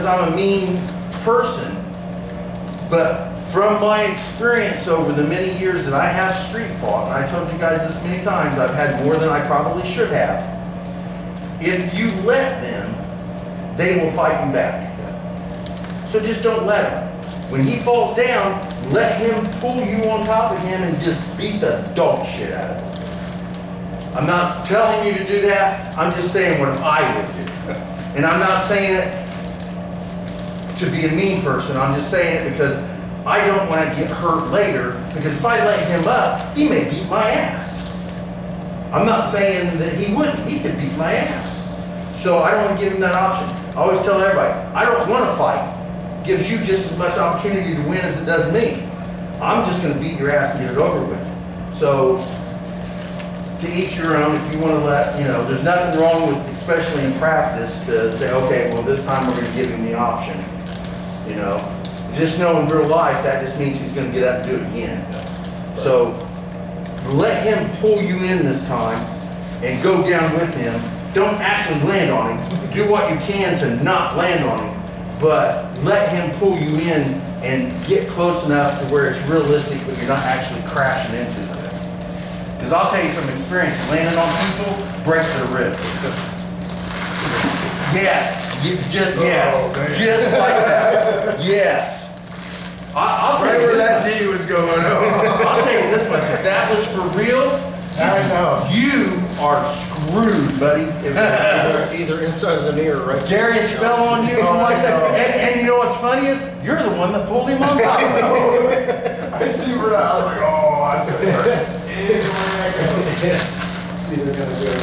because I'm a mean person, but from my experience over the many years that I have street fought, and I told you guys this many times, I've had more than I probably should have. If you let them, they will fight you back. So just don't let him. When he falls down, let him pull you on top of him and just beat the dog shit out of him. I'm not telling you to do that. I'm just saying what I would do. And I'm not saying it to be a mean person. I'm just saying it because I don't want to get hurt later, because if I let him up, he may beat my ass. I'm not saying that he wouldn't. He could beat my ass. So I don't want to give him that option. I always tell everybody, I don't want to fight. Gives you just as much opportunity to win as it does me. I'm just going to beat your ass and get it over with. So, to each your own. If you want to let, you know, there's nothing wrong with, especially in practice, to say, okay, well this time we're going to give him the option. You know, just know in real life that just means he's going to get up and do it again. So, let him pull you in this time and go down with him. Don't actually land on him. Do what you can to not land on him. But let him pull you in and get close enough to where it's realistic, but you're not actually crashing into them. Because I'll tell you from experience, landing on people, break their ribs. Yes, just like that. Yes. I'll tell you where this that knee was going on. I'll tell you this much, if that was for real, I know. you are screwed, buddy. Either inside of the knee or right. Darius fell on you, something like that. And you know what's funny is, you're the one that pulled him on top of him. I see where that, I was like, oh, that's going to hurt. See, they're going to do it.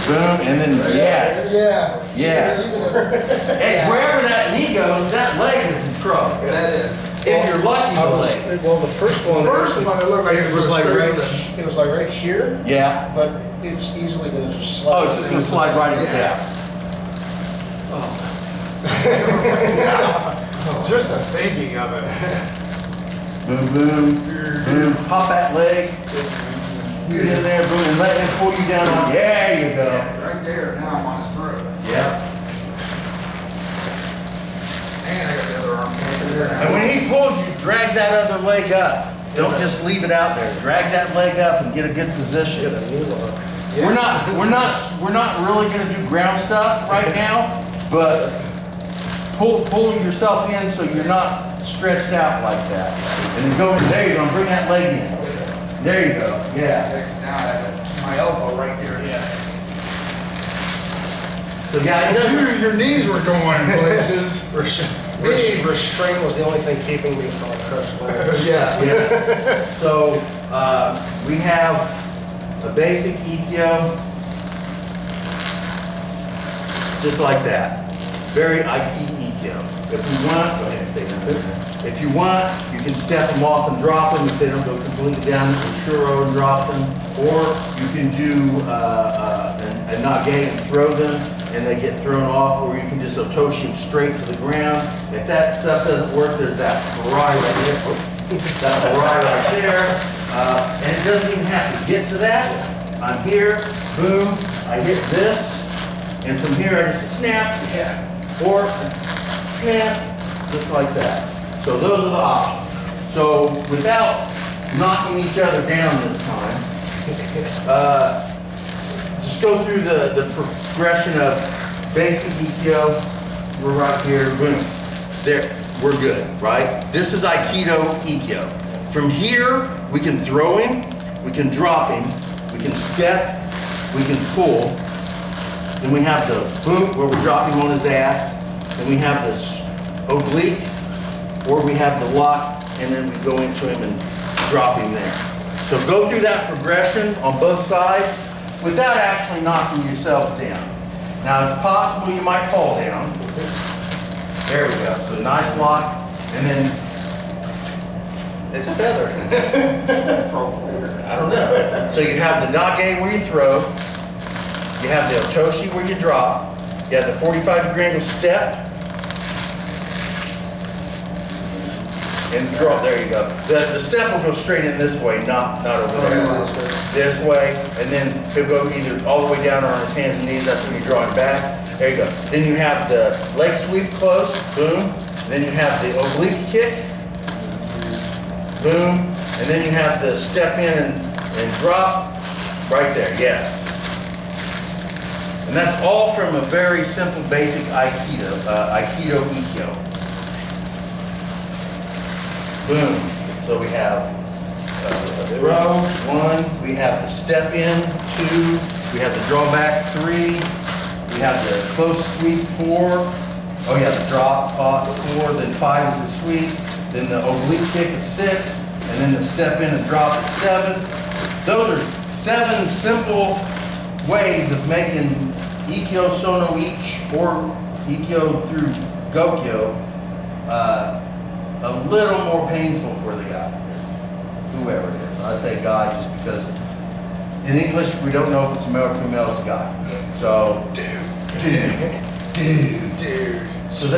Boom, and then yes. Yeah. Yes. And wherever that knee goes, that leg is in trouble. That is. If you're lucky, the leg. Well, the first one. The first one, it looked like it was like right. It was like right here. Yeah. But it's easily going to just slide. Oh, it's just going to slide right in. Yeah. Oh. Just the thinking of it. Boom, boom, boom. Pop that leg. Get in there, boom, and let him pull you down on. There you go. Right there. Now I'm on his throat. Yeah. And I got the other arm taken there. And when he pulls you, drag that other leg up. Don't just leave it out there. Drag that leg up and get a good position. Get a knee lock. We're not really going to do ground stuff right now, but pull yourself in so you're not stretched out like that. And then go, there you go, bring that leg in. There you go, yeah. Now I have my elbow right there. Yeah. So yeah, it doesn't. Your knees were going places. Restraint was the only thing keeping me from a crushed leg. Yeah. So we have a basic EKO, just like that. Very IT EKO. If you want, go ahead and stay there. If you want, you can step them off and drop them. If they don't go completely down, you can shuro and drop them. Or you can do a nage and throw them, and they get thrown off. Or you can just otoshi them straight to the ground. If that stuff doesn't work, there's that harai right there. That harai right there. And it doesn't even have to get to that. I'm here, boom, I hit this, and from here I just snap, or snap, just like that. So those are the options. So without knocking each other down this time, just go through the progression of basic EKO. We're right here, boom, there, we're good, right? This is Aikido EKO. From here, we can throw him, we can drop him, we can step, we can pull. Then we have the boom, where we drop him on his ass. Then we have this oblique, or we have the lock, and then we go into him and drop him there. So go through that progression on both sides without actually knocking yourself down. Now it's possible you might fall down. There we go. So nice lock, and then it's a feather. I don't know. So you have the nage where you throw, you have the otoshi where you drop, you have the 45-degree angle step, and drop. There you go. The step will go straight in this way, not over there. This way, and then he'll go either all the way down or on his hands and knees. That's when you're drawing back. There you go. Then you have the leg sweep close, boom. Then you have the oblique kick, boom. And then you have the step in and drop right there, yes. And that's all from a very simple, basic Aikido, Aikido Ikkyo. Boom. So we have throw, 1, we have the step in, 2, we have the drawback, 3, we have the close sweep, 4, oh yeah, the drop, 4, then 5 is the sweep, then the oblique kick at 6, and then the step in and drop at 7. Those are 7 simple ways of making Ikkyo Sono Ich or Ikkyo through Gokyo a little more painful for the guy, whoever it is. I say guy just because in English we don't know if it's male or female, it's a guy. So, dude. So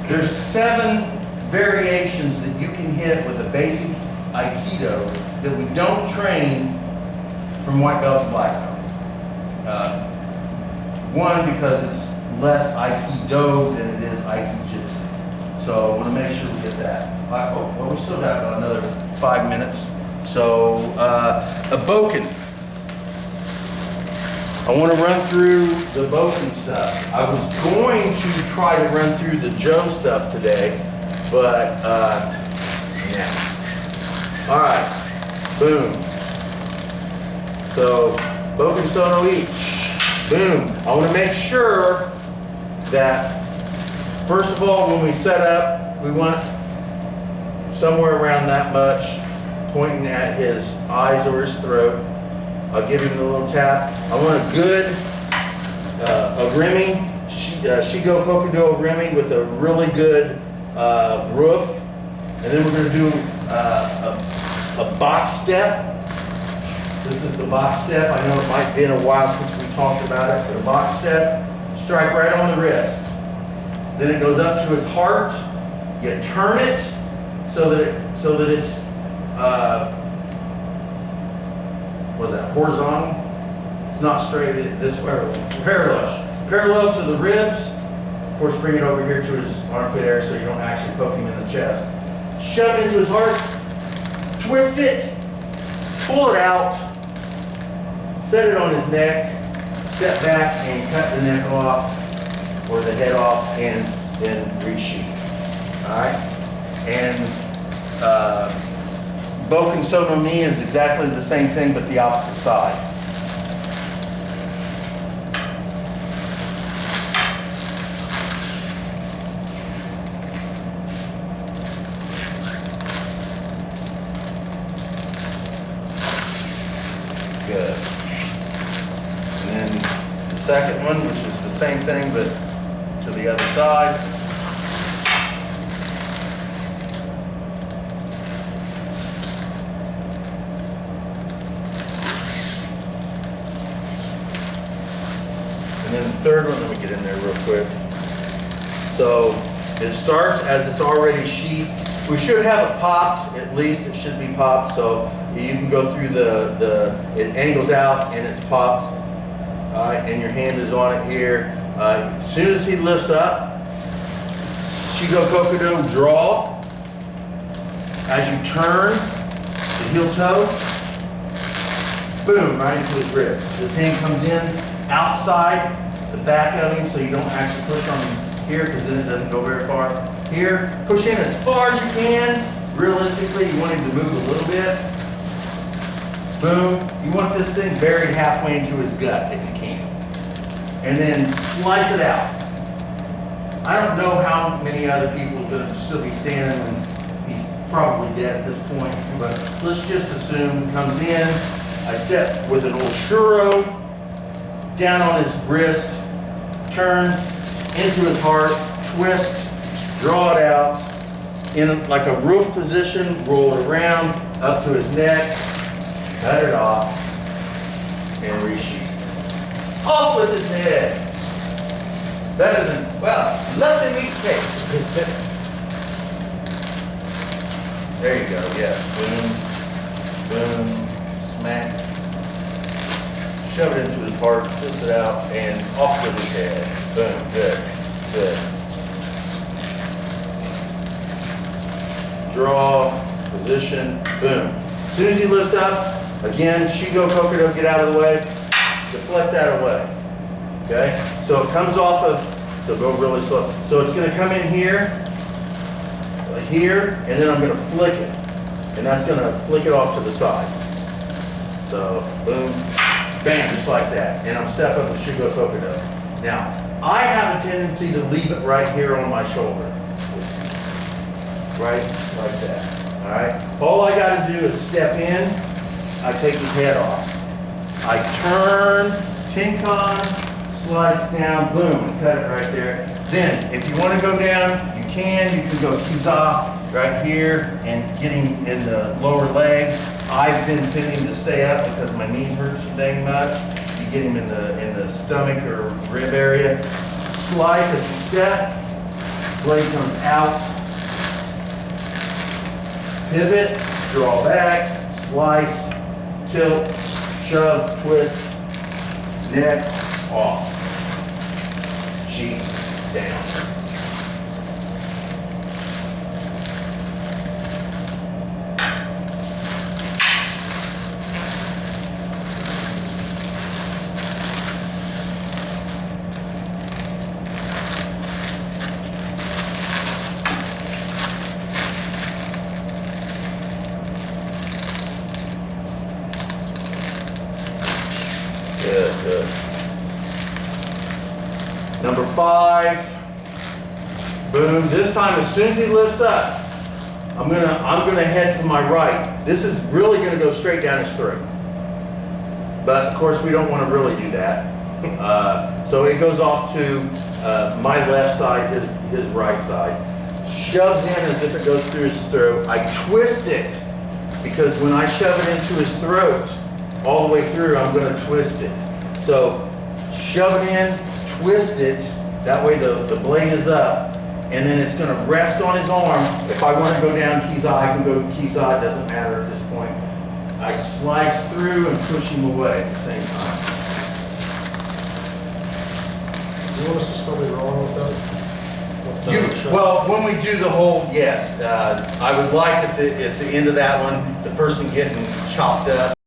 there's 7 variations that you can hit with a basic Aikido that we don't train from white belt to black belt. 1, because it's less Aikido than it is Aikijitsu. So I want to make sure we get that. Well, we still got about another 5 minutes. So a Boken. I want to run through the Boken stuff. I was going to try to run through the Joe stuff today, but yeah. All right, boom. So Boken Sono Ich. Boom. I want to make sure that, first of all, when we set up, we want somewhere around that much, pointing at his eyes or his throat. I'll give him the little tap. I want a good Orimi, Shigo Kokudo Orimi with a really good roof. And then we're going to do a box step. This is the box step. I know it might have been a while since we talked about it, but a box step, strike right on the wrist. Then it goes up to his heart. You turn it so that it's what is that, horizontal? It's not straight this way, parallel to the ribs. Of course, bring it over here to his armpit area so you don't actually poke him in the chest. Shove it into his heart, twist it, pull it out, set it on his neck, step back and cut the neck off or the head off and then resheath. All right? And Boken Sono Ni is exactly the same thing but the opposite side. Good. And then the second one, which is the same thing but to the other side. And then the third one, let me get in there real quick. So it starts as it's already sheathed. We should have it popped, at least it should be popped, so you can go through it angles out and it's popped. All right, and your hand is on it here. As soon as he lifts up, Shigo Kokudo draw. As you turn the heel toe, boom, right into his ribs. His hand comes in outside the back of him so you don't actually push on him here because then it doesn't go very far. Here, push in as far as you can. Realistically, you want him to move a little bit. Boom. You want this thing buried halfway into his gut if you can. And then slice it out. I don't know how many other people are going to still be standing when he's probably dead at this point, but let's just assume he comes in. I step with an old shuro down on his wrist, turn into his heart, twist, draw it out in like a roof position, roll it around up to his neck, cut it off, and resheath. Off with his head. Better than, well, let them eat cake. There you go, yeah. Boom, boom, smack. shove it into his heart, twist it out, and off with his head. Boom, good, good. Draw, position, boom. As soon as he lifts up, again, Shigo Kokudo, get out of the way, deflect that away. Okay? So it comes off of, so go really slow. So it's gonna come in here, and then I'm gonna flick it. And that's gonna flick it off to the side. So, boom, bam, just like that. And I'm stepping with Shigo Kokudo. Now, I have a tendency to leave it right here on my shoulder. Right, like that, all right? All I gotta do is step in, I take his head off. I turn, Tinkan, slice down, boom, and cut it right there. Then, if you wanna go down, you can go Kiza right here and get him in the lower leg. I've been tending to stay up because my knee hurts so dang much. You get him in the stomach or rib area. Slice as you step, blade comes out. Pivot, draw back, slice, tilt, shove, twist, neck, off. Sheet, down. Good, good. Number 5. Boom. This time, as soon as he lifts up, I'm gonna head to my right. This is really gonna go straight down his throat. But of course, we don't want to really do that. So it goes off to my left side, his right side. Shoves in as if it goes through his throat. I twist it because when I shove it into his throat, all the way through, I'm going to twist it. So shove it in, twist it, that way the blade is up, and then it's going to rest on his arm. If I want to go down Kiza, I can go Kiza, it doesn't matter at this point. I slice through and push him away at the same time. Do you want us to still be rolling with that? Well, when we do the whole, yes, I would like at the end of that one, the person getting chopped up.